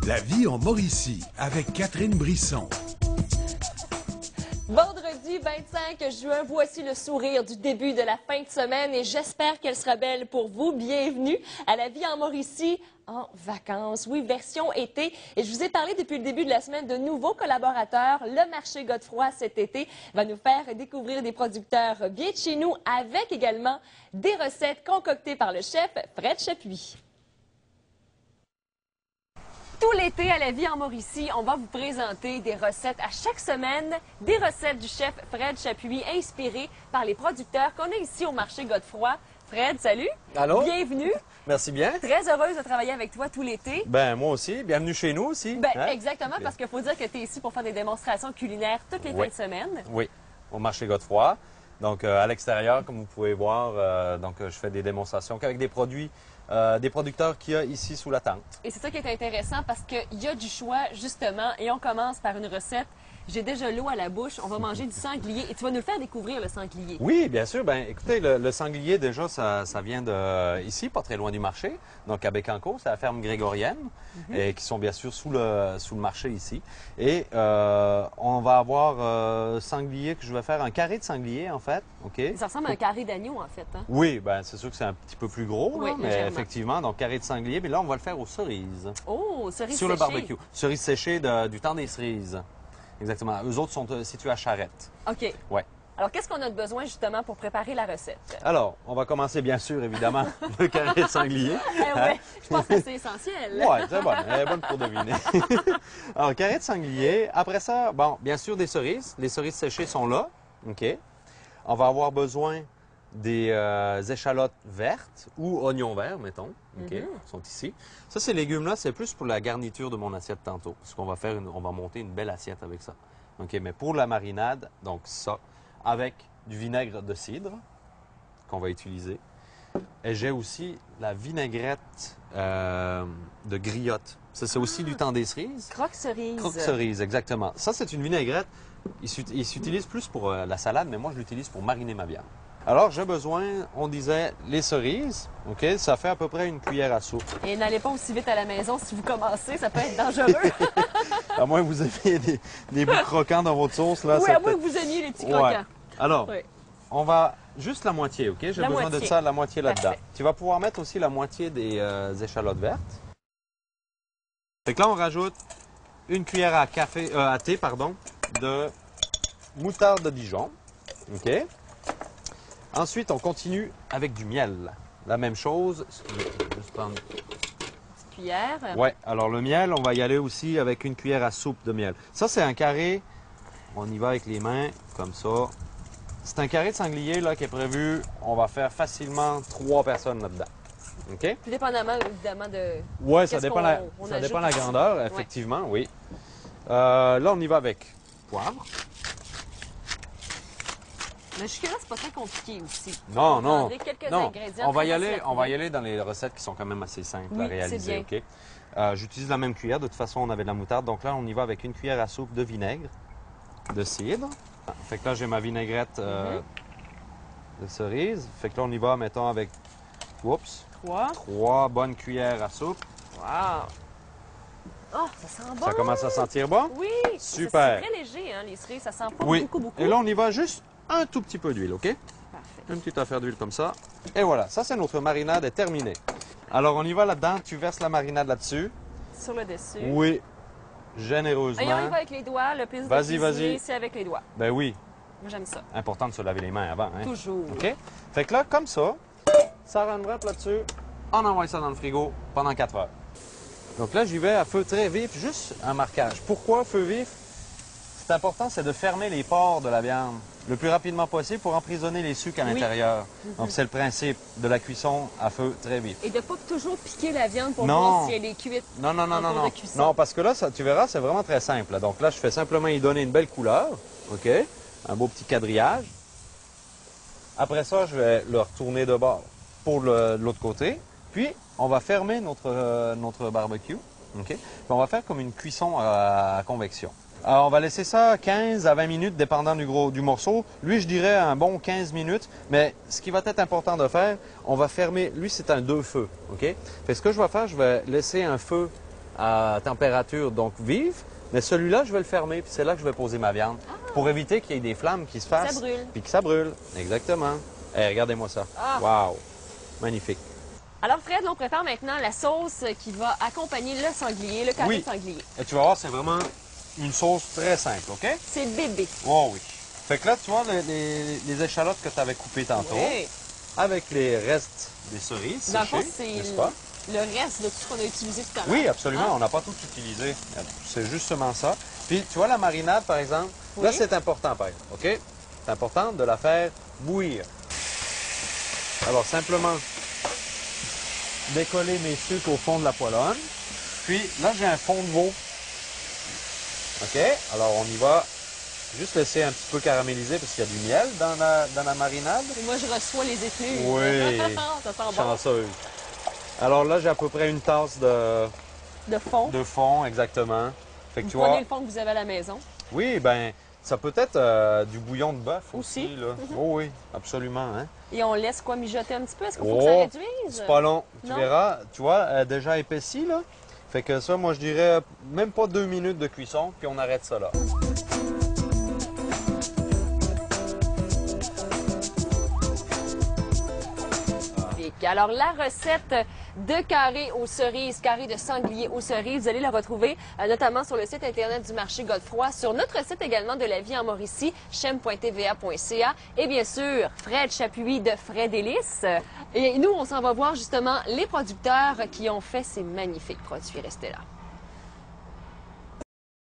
La vie en Mauricie avec Catherine Brisson. Vendredi 25 juin, voici le sourire du début de la fin de semaine et j'espère qu'elle sera belle pour vous. Bienvenue à La vie en Mauricie en vacances. Oui, version été. Et je vous ai parlé depuis le début de la semaine de nouveaux collaborateurs. Le marché Godefroy cet été va nous faire découvrir des producteurs bien de chez nous avec également des recettes concoctées par le chef Fred Chapuis. Tout l'été à La vie en Mauricie, on va vous présenter des recettes à chaque semaine, des recettes du chef Fred Chapuis inspirées par les producteurs qu'on a ici au marché Godefroy. Fred, salut! Allô? Bienvenue! Merci bien. Très heureuse de travailler avec toi tout l'été. Ben moi aussi. Bienvenue chez nous aussi. Ben, Hein? exactement, parce qu'il faut dire que tu es ici pour faire des démonstrations culinaires toutes les fins de semaine. Oui, au marché Godefroy. Donc à l'extérieur, comme vous pouvez voir, je fais des démonstrations avec des produits, des producteurs qu'il y a ici sous la tente. Et c'est ça qui est intéressant parce qu'il y a du choix, justement, et on commence par une recette. J'ai déjà l'eau à la bouche, on va manger du sanglier et tu vas nous le faire découvrir, le sanglier. Oui, bien sûr. Ben, écoutez, le sanglier, déjà, ça vient de ici, pas très loin du marché. Donc, à Bécancour, c'est la ferme grégorienne, et qui sont bien sûr sous le marché ici. Et on va avoir sanglier, que je vais faire un carré de sanglier, en fait. OK? Ça ressemble à un carré d'agneau, en fait. Hein? Oui, ben c'est sûr que c'est un petit peu plus gros, Oui, là, mais légèrement. effectivement, donc carré de sanglier. Mais là, on va le faire aux cerises. Oh, cerise Sur le séchée. barbecue. Cerises séchées du temps des cerises. Exactement. Eux autres sont situés à Charette. OK. Ouais. Alors, qu'est-ce qu'on a de besoin, justement, pour préparer la recette? Alors, on va commencer, bien sûr, évidemment, le carré de sanglier. Oui, je pense que c'est essentiel. Oui, c'est bonne. Elle est bonne pour deviner. Alors, carré de sanglier. Après ça, bon, bien sûr, des cerises. Les cerises séchées sont là. OK. On va avoir besoin des échalotes vertes ou oignons verts, mettons. OK. Ils sont ici. Ça, ces légumes-là, c'est plus pour la garniture de mon assiette tantôt. Parce qu'on va on va monter une belle assiette avec ça. OK. Mais pour la marinade, donc ça, avec du vinaigre de cidre qu'on va utiliser. Et j'ai aussi la vinaigrette de griotte. Ça, c'est aussi du temps des cerises. Croque-cerise. Croque-cerise, exactement. Ça, c'est une vinaigrette. Il s'utilise plus pour la salade, mais moi, je l'utilise pour mariner ma viande. Alors, j'ai besoin, on disait, les cerises. OK? Ça fait à peu près une cuillère à soupe. Et n'allez pas aussi vite à la maison si vous commencez, ça peut être dangereux. À moins que vous ayez des bouts croquants dans votre sauce. Là, Oui, ça à moins peut- que vous aimiez les petits Ouais. croquants. Alors, Oui. on va juste la moitié, OK? J'ai La besoin moitié. de ça, la moitié là-dedans. Parfait. Tu vas pouvoir mettre aussi la moitié des échalotes vertes. Fait que là, on rajoute une cuillère à thé, de moutarde de Dijon. OK? Ensuite, on continue avec du miel. La même chose. Je vais juste prendre... Petite cuillère. Ouais, alors le miel, on va y aller aussi avec une cuillère à soupe de miel. Ça, c'est un carré. On y va avec les mains, comme ça. C'est un carré de sanglier là, qui est prévu. On va faire facilement 3 personnes là-dedans. OK? Tout dépendamment, évidemment, de... Oui, ça Qu'est-ce dépend, qu'on ça ajoute dépend de la aussi? grandeur, Ouais. effectivement, oui. Là, on y va avec poivre. Mais jusque-là, c'est pas très compliqué aussi. Non, On non. prendrait quelques Non, ingrédients on va très y faciles aller, à on va y trouver. aller dans les recettes qui sont quand même assez simples Oui, à réaliser, c'est OK? J'utilise la même cuillère. De toute façon, on avait de la moutarde. Donc là, on y va avec une cuillère à soupe de vinaigre, de cidre. Fait que là, j'ai ma vinaigrette de cerise. Fait que là, on y va, mettons, avec... Oups! 3 bonnes cuillères à soupe. Wow! Oh, ça sent bon! Ça commence à sentir bon? Oui! Super. C'est très léger, hein, les cerises. Ça sent pas Oui. beaucoup. Et là, on y va juste un tout petit peu d'huile, OK? Parfait. Une petite affaire d'huile comme ça. Et voilà, ça, c'est notre marinade est terminée. Alors, on y va là-dedans. Tu verses la marinade là-dessus. Sur le dessus. Oui, Et généreusement. on y va avec les doigts. Le plus de Vas-y, cuisinier, vas-y. c'est avec les doigts. Ben oui, Moi, j'aime ça. important de se laver les mains avant. Hein? Toujours. OK? Fait que là, comme ça rentre là-dessus. On envoie ça dans le frigo pendant 4 heures. Donc là, j'y vais à feu très vif, juste un marquage. Pourquoi feu vif? C'est important, c'est de fermer les pores de la viande le plus rapidement possible pour emprisonner les sucres à Oui. l'intérieur. Donc, c'est le principe de la cuisson à feu très vif. Et de pas toujours piquer la viande pour Non. voir si elle est cuite. Non, non, non, en non, cours non. de cuisson. Non, parce que là, tu verras, c'est vraiment très simple. Là. Donc là, je fais simplement y donner une belle couleur. OK? Un beau petit quadrillage. Après ça, je vais le retourner de bord. pour l'autre côté. Puis, on va fermer notre barbecue. OK? Puis, on va faire comme une cuisson à convection. Alors, on va laisser ça 15 à 20 minutes, dépendant du morceau. Lui, je dirais un bon 15 minutes. Mais ce qui va être important de faire, on va fermer. Lui, c'est un 2 feux. OK? Fait ce que je vais faire, je vais laisser un feu à température donc vive. Mais celui-là, je vais le fermer. Puis c'est là que je vais poser ma viande. Pour éviter qu'il y ait des flammes qui se fassent. Ça brûle. Puis que ça brûle. Exactement. Hey, regardez-moi ça. Ah. Wow! Magnifique. Alors, Fred, on prépare maintenant la sauce qui va accompagner le sanglier, le carré Oui. de sanglier. Et tu vas voir, c'est vraiment une sauce très simple, OK? C'est bébé. Oh oui. Fait que là, tu vois les échalotes que tu avais coupées tantôt, Oui. avec les restes des cerises Dans le fond, séchées, c'est n'est-ce pas? le reste de tout ce qu'on a utilisé tout à l'heure. Oui, absolument. Ah. On n'a pas tout utilisé. C'est justement ça. Puis, tu vois, la marinade, par exemple, là, Oui. c'est important, par exemple, OK? C'est important de la faire bouillir. Alors, simplement décoller mes sucres au fond de la poêlonne. Puis, là, j'ai un fond de veau. OK? Alors, on y va juste laisser un petit peu caraméliser parce qu'il y a du miel dans la marinade. Et moi, je reçois les effluves. Oui. Ça sent bon. Chanceuse. Alors là, j'ai à peu près une tasse De fond. de fond, exactement. Fait que Vous tu prenez vois, le fond que vous avez à la maison. oui, ben ça peut être du bouillon de bœuf Aussi. aussi. Là. Oh oui, absolument. Hein? Et on laisse quoi mijoter un petit peu? Est-ce qu'il faut que Oh, ça réduise? c'est pas long. Tu Non? verras, tu vois, elle est déjà épaissie, là. Fait que ça, moi, je dirais même pas 2 minutes de cuisson, puis on arrête ça là. Alors, la recette de carré aux cerises, carré de sanglier aux cerises, vous allez la retrouver notamment sur le site Internet du marché Godefroy, sur notre site également de la vie en Mauricie, chem.tva.ca et bien sûr, Fred Chapuis de Frais Délices. Et nous, on s'en va voir justement les producteurs qui ont fait ces magnifiques produits. Restez là.